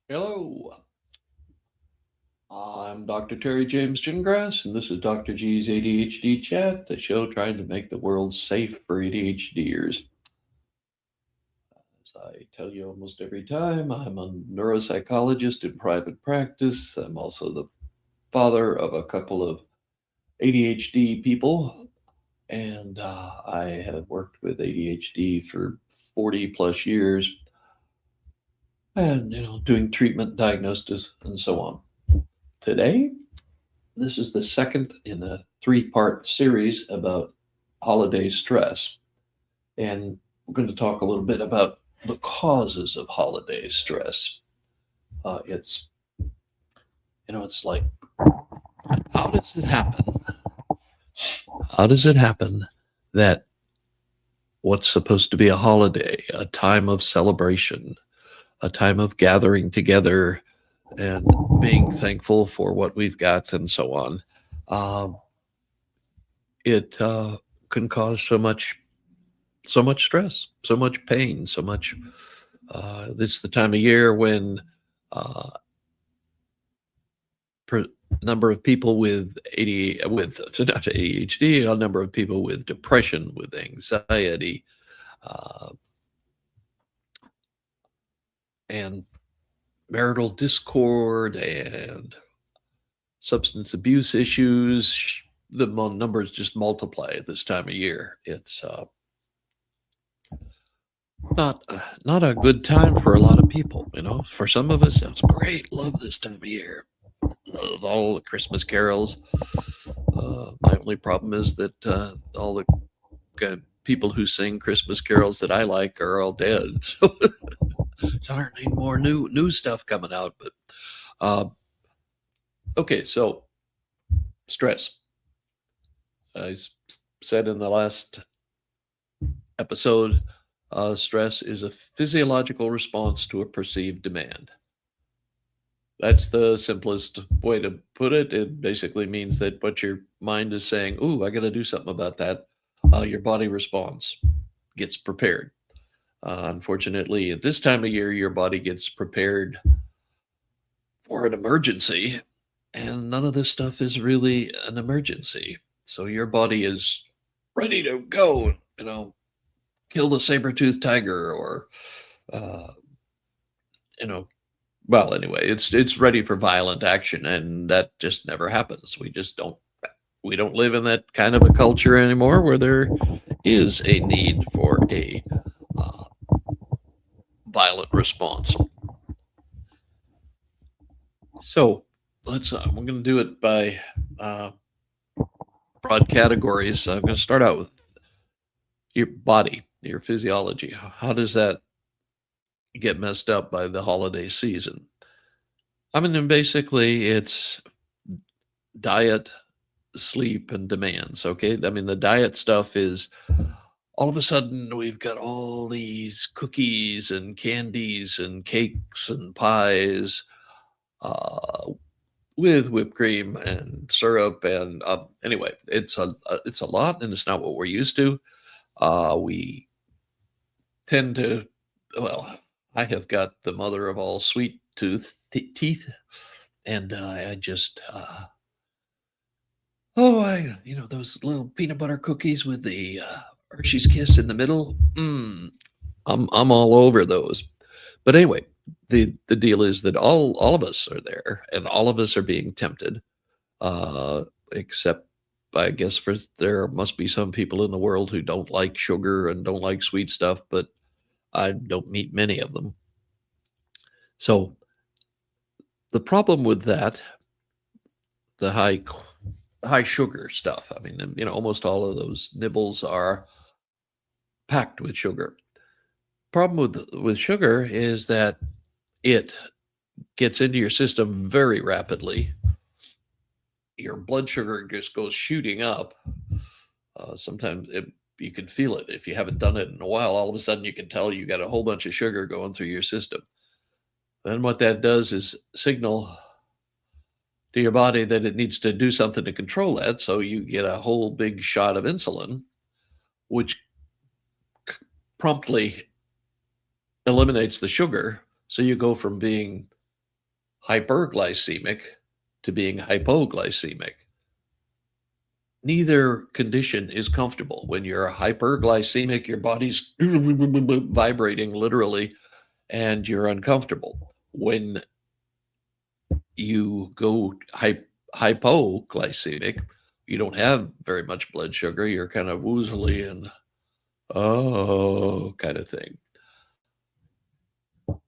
Hello, I'm Dr. Terry James Gingrass, and this is Dr. G's ADHD Chat, the show trying to make the world safe for ADHDers. As I tell you almost every time, I'm a neuropsychologist in private practice. I'm also the father of a couple of ADHD people, and I have worked with ADHD for 40 plus years and, doing treatment, diagnosis, and so on. Today, this is the second in a three-part series about holiday stress. And we're going to talk a little bit about the causes of holiday stress. It's, it's like, how does it happen? How does it happen that what's supposed to be a holiday, a time of celebration, a time of gathering together and being thankful for what we've got and so on, um, it can cause so much stress, so much pain, so much. It's the time of year when uh, per number of people with not ADHD, a number of people with depression, with anxiety, uh, and marital discord and substance abuse issues. The numbers just multiply at this time of year. It's not a good time for a lot of people. For some of us, it's great. Love this time of year. Love all the Christmas carols. My only problem is that all the people who sing Christmas carols that I like are all dead. So there aren't any more new stuff coming out. But uh, okay, so stress. I said in the last episode, stress is a physiological response to a perceived demand. That's the simplest way to put it. It basically means that what your mind is saying, "Ooh, I got to do something about that." Your body responds, gets prepared. Unfortunately, at this time of year, your body gets prepared for an emergency, and none of this stuff is really an emergency. So your body is ready to go, kill the saber-toothed tiger or, uh, you know, well, anyway, it's ready for violent action, and that just never happens. We don't live in that kind of a culture anymore where there is a need for a uh, violent response. So we're going to do it by uh, broad categories. I'm going to start out with your body, your physiology. How does that get messed up by the holiday season? I mean, basically, it's diet, sleep, and demands. Okay. I mean, the diet stuff is all of a sudden we've got all these cookies and candies and cakes and pies uh, with whipped cream and syrup. And anyway, it's a lot, and it's not what we're used to. We tend to, well, I have got the mother of all sweet teeth, and I just, those little peanut butter cookies with the Hershey's Kiss in the middle. I'm all over those. But anyway, the deal is that all of us are there, and all of us are being tempted, uh, except I guess for there must be some people in the world who don't like sugar and don't like sweet stuff, but I don't meet many of them. So the problem with that, the high sugar stuff. I mean, almost all of those nibbles are packed with sugar. Problem with sugar is that it gets into your system very rapidly. Your blood sugar just goes shooting up. Sometimes you can feel it if you haven't done it in a while. All of a sudden, you can tell you got a whole bunch of sugar going through your system. Then what that does is signal to your body that it needs to do something to control that. So you get a whole big shot of insulin, which promptly eliminates the sugar. So you go from being hyperglycemic to being hypoglycemic. Neither condition is comfortable. When you're hyperglycemic, your body's vibrating literally and you're uncomfortable. When you go hypoglycemic, you don't have very much blood sugar. You're kind of woozily and kind of thing.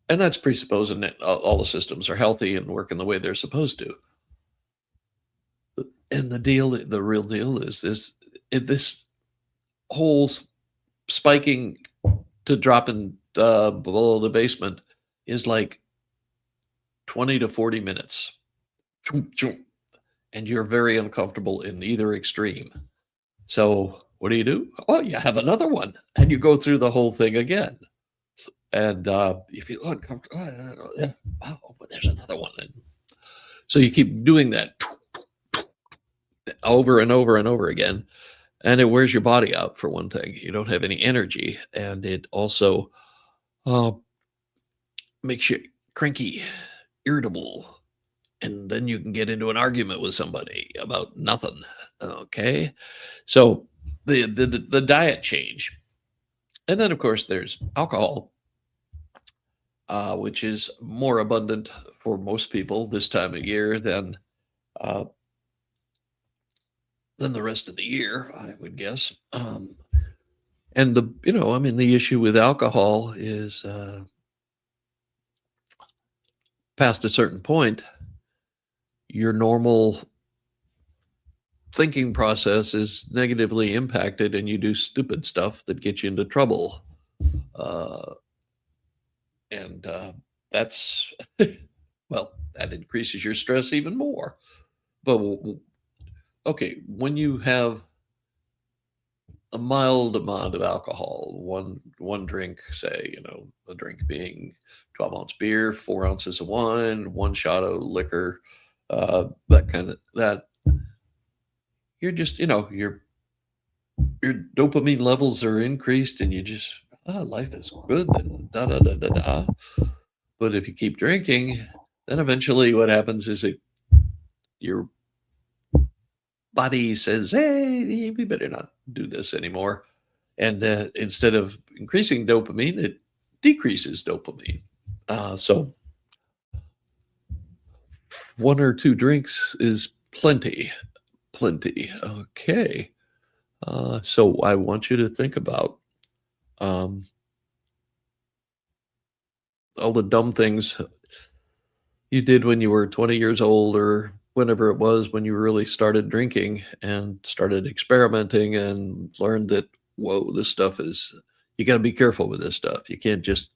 And that's presupposing that all the systems are healthy and working the way they're supposed to. And the real deal is this whole spiking to dropping below the basement is like 20 to 40 minutes. And you're very uncomfortable in either extreme. So what do? Oh, you have another one. And you go through the whole thing again. And you feel uncomfortable. Oh, but there's another one. And so you keep doing that over and over and over again. And it wears your body out, for one thing. You don't have any energy. And it also makes you cranky, irritable. And then you can get into an argument with somebody about nothing. Okay. So the diet change. And then, of course, there's alcohol, which is more abundant for most people this time of year than the rest of the year, I would guess. And the issue with alcohol is past a certain point, your normal thinking process is negatively impacted and you do stupid stuff that gets you into trouble. And that's, well, that increases your stress even more. But okay, when you have a mild amount of alcohol, one drink, say, a drink being 12-ounce beer, 4 ounces of wine, 1 shot of liquor, that you're just, your dopamine levels are increased and you just, life is good and da da da da da. But if you keep drinking, then eventually what happens is your body says, hey, we better not do this anymore. And instead of increasing dopamine, it decreases dopamine. So 1 or 2 drinks is plenty. Okay. So I want you to think about all the dumb things you did when you were 20 years old or whenever it was when you really started drinking and started experimenting and learned that, whoa, this stuff you got to be careful with this stuff. You can't just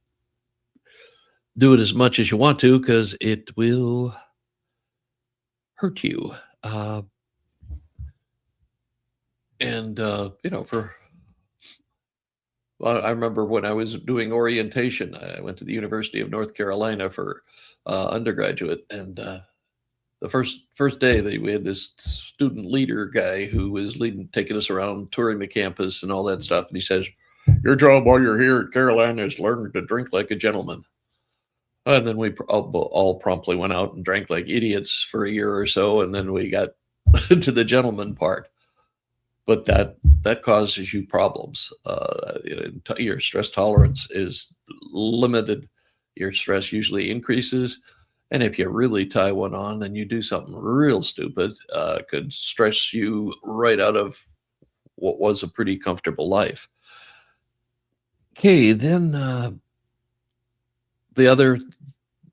do it as much as you want to because it will hurt you. I remember when I was doing orientation, I went to the University of North Carolina for undergraduate, and the first day we had this student leader guy who was taking us around, touring the campus and all that stuff. And he says, your job while you're here at Carolina is learn to drink like a gentleman. And then we all promptly went out and drank like idiots for a year or so. And then we got to the gentleman part. But that causes you problems. Your stress tolerance is limited. Your stress usually increases. And if you really tie one on and you do something real stupid, could stress you right out of what was a pretty comfortable life. Okay, then the other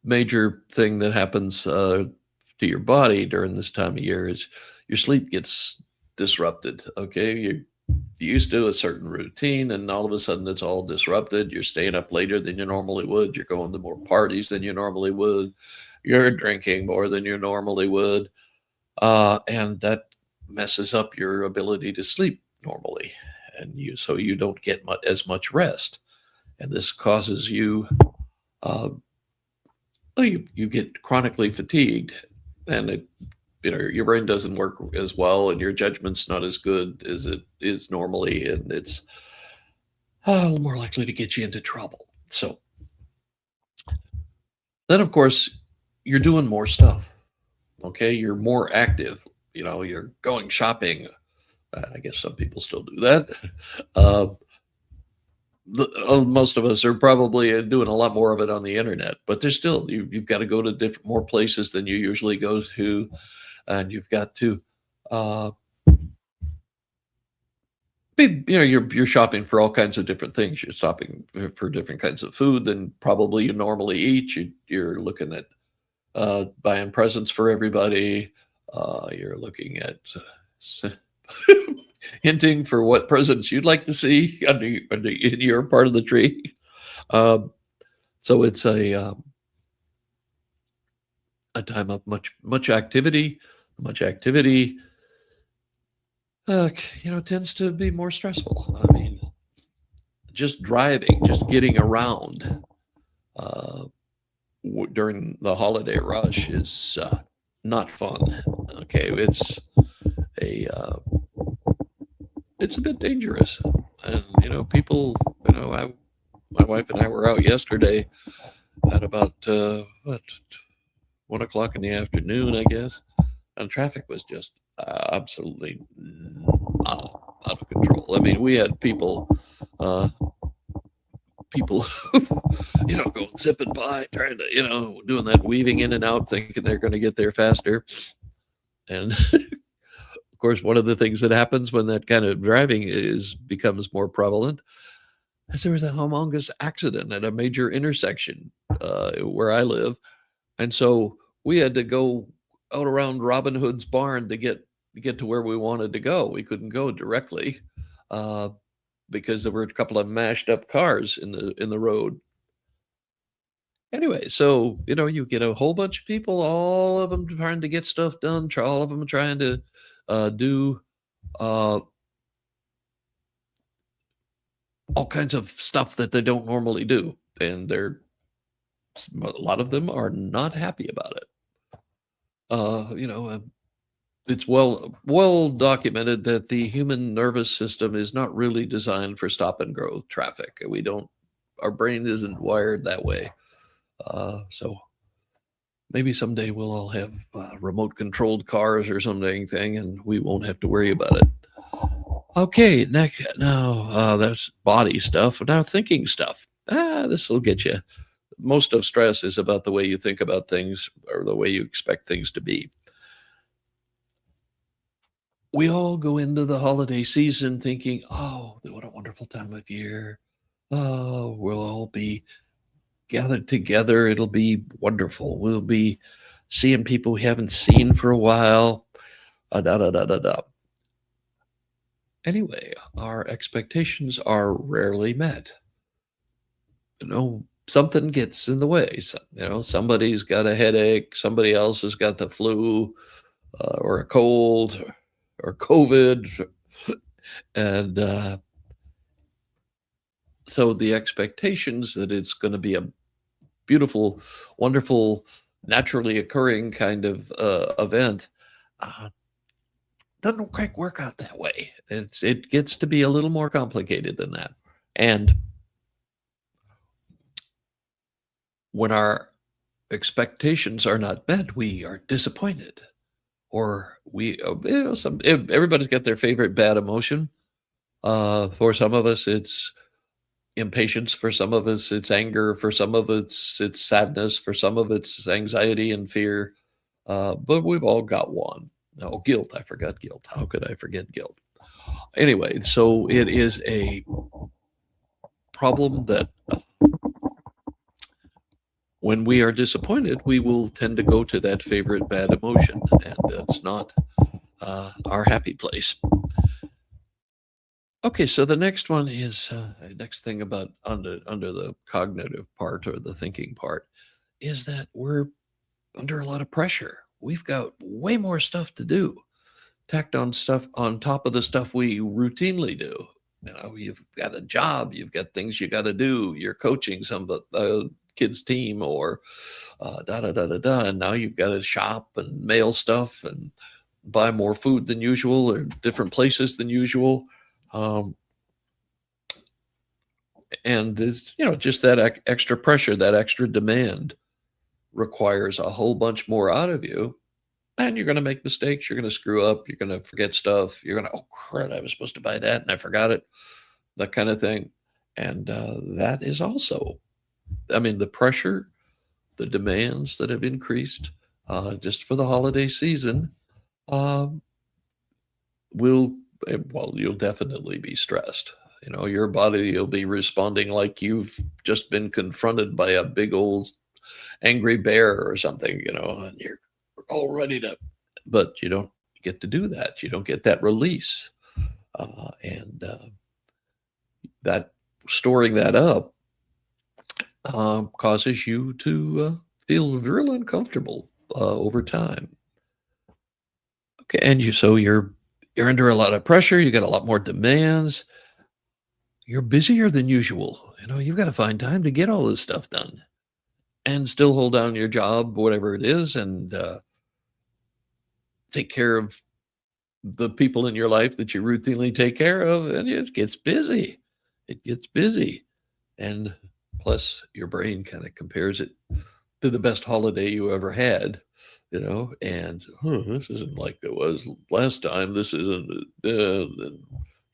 major thing that happens to your body during this time of year is your sleep gets disrupted. Okay, you're used to a certain routine and all of a sudden it's all disrupted. You're staying up later than you normally would. You're going to more parties than you normally would. You're drinking more than you normally would. And that messes up your ability to sleep normally. And so you don't get as much rest. And this causes you get chronically fatigued, and your brain doesn't work as well, and your judgment's not as good as it is normally, and it's a little more likely to get you into trouble. So then, of course, you're doing more stuff. Okay, you're more active. You're going shopping. I guess some people still do that. Uh, Most of us are probably doing a lot more of it on the internet, but there's still you've got to go to different more places than you usually go to, and you've got to uh, you're shopping for all kinds of different things. You're shopping for different kinds of food than probably you normally eat. You're looking at buying presents for everybody. You're looking at hinting for what presents you'd like to see in your part of the tree. Um, so it's a time of much activity. Much activity, tends to be more stressful. I mean, just driving, just getting around uh, during the holiday rush is not fun. Okay, a uh, it's a bit dangerous, and people. My wife and I were out yesterday at about what 1 o'clock in the afternoon, I guess, and traffic was just absolutely out of control. I mean, we had uh, people, going zipping by, trying to, doing that weaving in and out, thinking they're going to get there faster. And of course, one of the things that happens when that kind of driving becomes more prevalent is there was a humongous accident at a major intersection where I live, and so we had to go out around Robin Hood's barn to get to where we wanted to go. We couldn't go directly uh, because there were a couple of mashed up cars in the road. Anyway, so you get a whole bunch of people, all of them trying to get stuff done, all of them trying to do uh, all kinds of stuff that they don't normally do, and a lot of them are not happy about it. It's well documented that the human nervous system is not really designed for stop and go traffic. We don't Our brain isn't wired that way. So maybe someday we'll all have remote controlled cars or something and we won't have to worry about it. Okay, next now that's body stuff. Now thinking stuff. This will get you. Most of stress is about the way you think about things or the way you expect things to be. We all go into the holiday season thinking, oh, what a wonderful time of year. Oh, we'll all be gathered together. It'll be wonderful. We'll be seeing people we haven't seen for a while. Da da da da da. Anyway, our expectations are rarely met. Something gets in the way. Somebody's got a headache. Somebody else has got the flu or a cold or COVID. And so the expectations that it's going to be a beautiful, wonderful, naturally occurring kind of event doesn't quite work out that way. It gets to be a little more complicated than that. And when our expectations are not met, we are disappointed, or everybody's got their favorite bad emotion. For some of us, it's impatience. For some of us, it's anger. For some of it's sadness. For some of it's anxiety and fear. But we've all got one. Oh, guilt. I forgot guilt. How could I forget guilt? Anyway, so it is a problem that when we are disappointed, we will tend to go to that favorite bad emotion, and that's not our happy place. Okay, so the next one is next thing about under the cognitive part or the thinking part is that we're under a lot of pressure. We've got way more stuff to do, tacked on stuff on top of the stuff we routinely do. You've got a job, you've got things you got to do. You're coaching some kid's team or da da da da da, and now you've got to shop and mail stuff and buy more food than usual or different places than usual. And it's just that extra pressure, that extra demand. requires a whole bunch more out of you, and you're going to make mistakes. You're going to screw up. You're going to forget stuff. You're going to, oh, crud, I was supposed to buy that and I forgot it, that kind of thing. And that is also, I mean, the pressure, the demands that have increased just for the holiday season um, will, well, you'll definitely be stressed. You know, your body will be responding like you've just been confronted by a big old angry bear or something, you know, and you're all ready to, but you don't get to do that. You don't get that release. And that storing that up causes you to feel real uncomfortable over time. Okay, and you're under a lot of pressure. You got a lot more demands. You're busier than usual. You know, you've got to find time to get all this stuff done and still hold down your job, whatever it is, and take care of the people in your life that you routinely take care of. And it gets busy. It gets busy. And plus, your brain kind of compares it to the best holiday you ever had, you know, and this isn't like it was last time. This isn't, and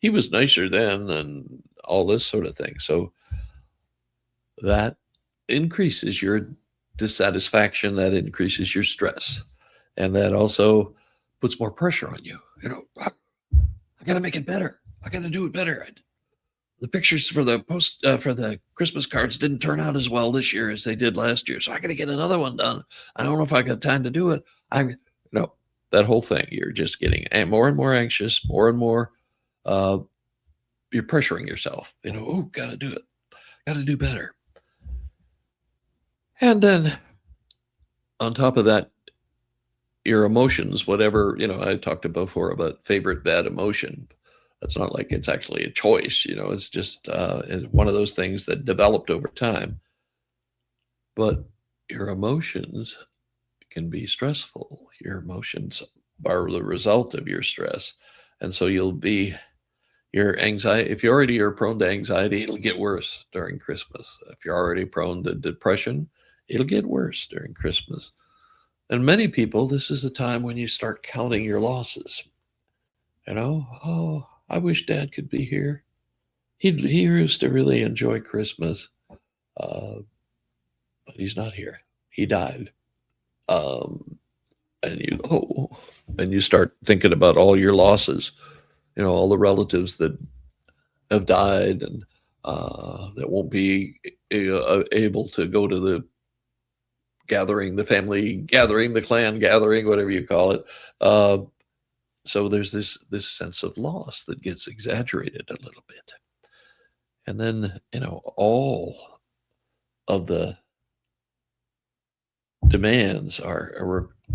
he was nicer then, and all this sort of thing. So that increases your dissatisfaction, that increases your stress, and that also puts more pressure on you. You know, I got to make it better. I got to do it better. The pictures for the for the Christmas cards didn't turn out as well this year as they did last year, so I got to get another one done. I don't know if I got time to do it. You know, that whole thing. You're just getting more and more anxious, more and more. You're pressuring yourself. You know, oh, got to do it. Got to do better. And then on top of that, your emotions, whatever, you know, I talked before about favorite bad emotion. It's not like it's actually a choice, you know, it's just it's one of those things that developed over time. But your emotions can be stressful. Your emotions are the result of your stress. And so your anxiety, if you already are prone to anxiety, it'll get worse during Christmas. If you're already prone to depression, it'll get worse during Christmas. And many people, this is the time when you start counting your losses. You know, oh, I wish Dad could be here. He used to really enjoy Christmas, uh, but he's not here. He died. Um, and you start thinking about all your losses. You know, all the relatives that have died and that won't be able to go to the gathering, the family gathering, the clan gathering, whatever you call it. So there's this sense of loss that gets exaggerated a little bit. And then, you know, all of the demands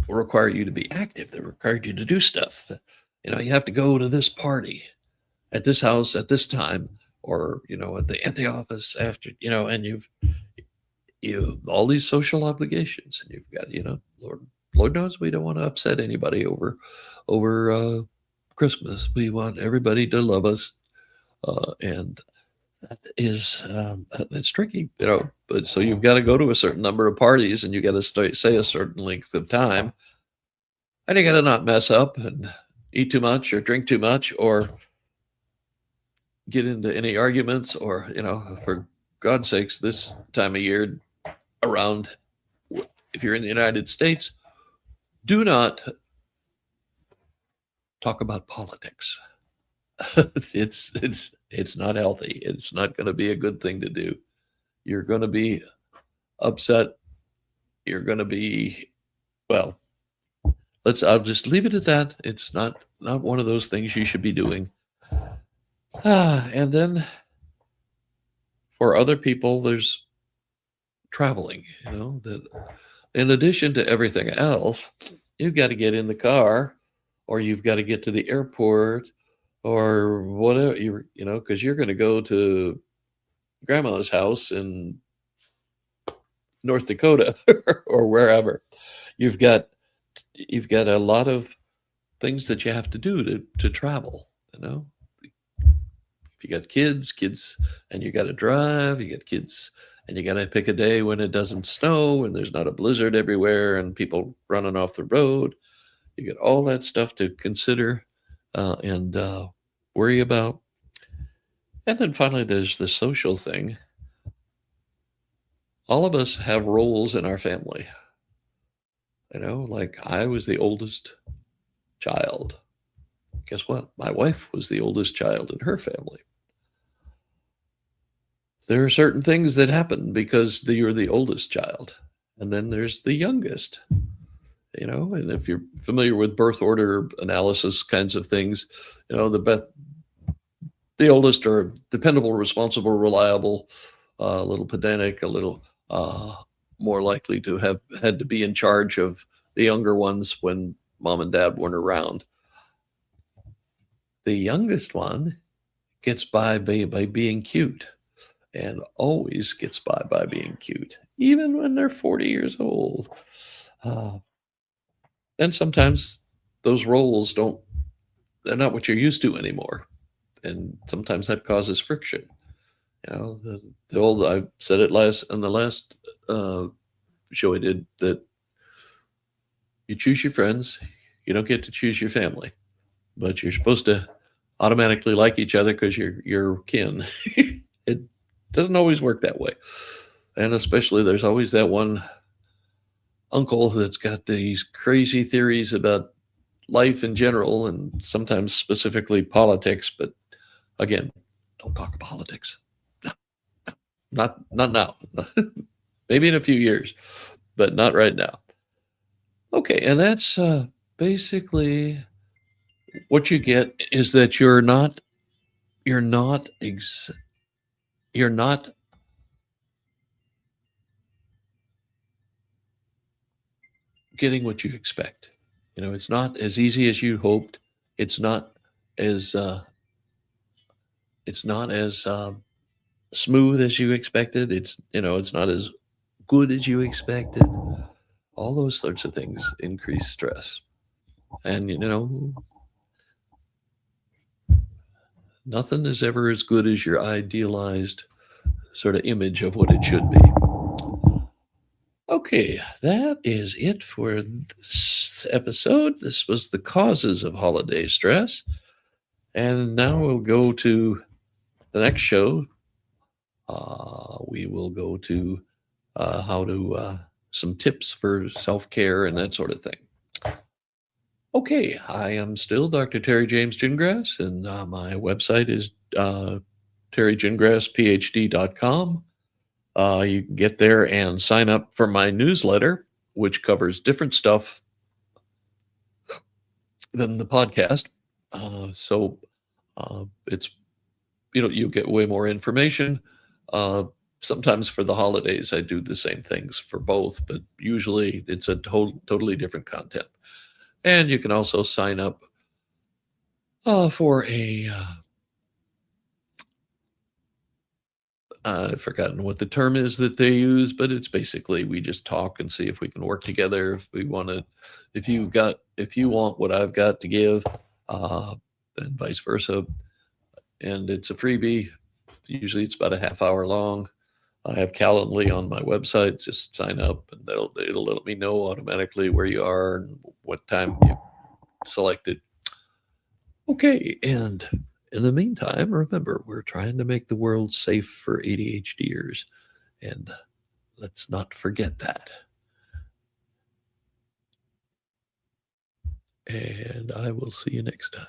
require you to be active. They require you to do stuff. You know, you have to go to this party at this house at this time, or you know, at the office after, you know, and you all these social obligations, and you've got, you know, Lord knows we don't want to upset anybody over Christmas. We want everybody to love us, and that is that's tricky, you know. But so you've got to go to a certain number of parties, and you got to say a certain length of time, and you got to not mess up and eat too much or drink too much or get into any arguments, or you know, for God's sakes, this time of year around, if you're in the United States, do not talk about politics. It's not healthy. It's not going to be a good thing to do. You're going to be upset. You're going to be, well, I'll just leave it at that. It's not one of those things you should be doing. And then for other people, there's traveling, you know, that in addition to everything else, you've got to get in the car, or you've got to get to the airport, or whatever, you know, because you're going to go to grandma's house in North Dakota or wherever. You've got a lot of things that you have to do to travel, you know. If you got kids, and you got to drive, you got kids And you got to pick a day when it doesn't snow and there's not a blizzard everywhere and people running off the road. You get all that stuff to consider and worry about. And then finally, there's the social thing. All of us have roles in our family. Like I was the oldest child. Guess what? My wife was the oldest child in her family. There are certain things that happen because you're the oldest child. And then there's the youngest, and if you're familiar with birth order analysis kinds of things, the oldest are dependable, responsible, reliable, a little pedantic, a little more likely to have had to be in charge of the younger ones when mom and dad weren't around. The youngest one gets by being cute and always gets by being cute, even when they're 40 years old. Uh, and sometimes those roles they're not what you're used to anymore. And sometimes that causes friction. The old, I said it in the last uh, show I did, that you choose your friends, you don't get to choose your family, but you're supposed to automatically like each other because you're kin. It doesn't always work that way. And especially there's always that one uncle that's got these crazy theories about life in general and sometimes specifically politics. But again, don't talk politics. Not now. Maybe in a few years, but not right now. Okay, and that's basically what you get is that you're not you're not getting what you expect. It's not as easy as you hoped. It's not as smooth as you expected. It's not as good as you expected. All those sorts of things increase stress. And nothing is ever as good as your idealized sort of image of what it should be. Okay, that is it for this episode. This was the causes of holiday stress. And now we'll go to the next show. We will go to how to some tips for self-care and that sort of thing. Okay, I am still Dr. Terry James Gingrass, and my website is terrygingrassphd.com. You can get there and sign up for my newsletter, which covers different stuff than the podcast. So it's, you'll get way more information. Sometimes for the holidays, I do the same things for both, but usually it's a totally different content. And you can also sign up for a I've forgotten what the term is that they use, but it's basically we just talk and see if we can work together. If you want what I've got to give, then vice versa. And it's a freebie. Usually it's about a half hour long. I have Calendly on my website. Just sign up and it'll let me know automatically where you are and what time you selected. Okay, and in the meantime, remember, we're trying to make the world safe for ADHDers, and let's not forget that. And I will see you next time.